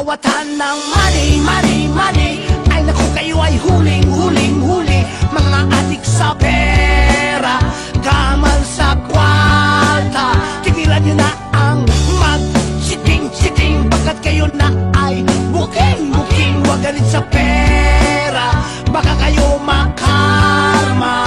kawatan ng money, money, money. Ay naku, kayo ay huling, huling, huli. Mga adik sa pera, gamal sa kwarta. Tigilan nyo na ang mag-siting-siting, pagkat kayo na ay booking-booking. Huwag galit sa pera, baka kayo makarma.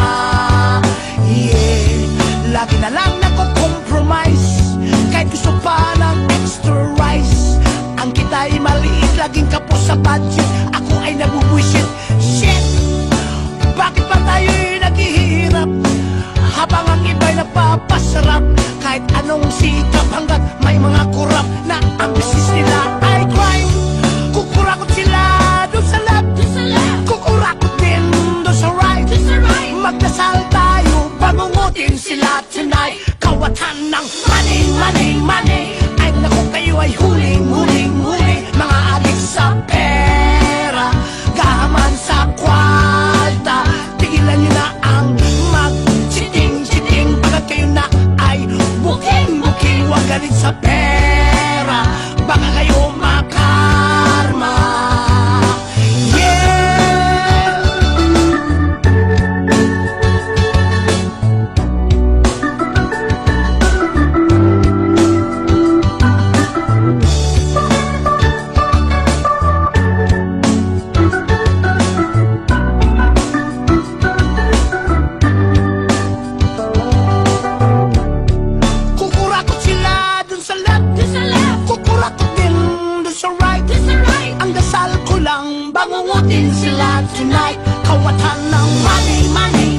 Yeah, lagi na lang nako-compromise, kahit gusto pa ng extra rice. Ang kita'y maliit, laging kapos sa budget. Ako ay nabubuisit. Shit! Bakit ba tayo'y naghihirap habang ang iba'y napapasarap? Kahit anong sikap hanggat may mga kurap na ang business nila ay crime. Kukurakot sila doon sa left, kukurakot din doon sa right. Magdasal tayo, bangungutin sila tonight. Kawatan ng money, money, money. Ay naku, kayo ay huling, huling, huli. Mga adik sa pera, gahaman sa kwarta. Tigilan nyo na ang mag-siting-siting, pagkat kayo na ay booking-booking. Huwag galit sa pera, baka kayo makarma. Kukurakot sila dun sa left, kukurakot din dun sa right. Ang dasal ko lang, bangungutin sila tonight. Kawatan ng money, money,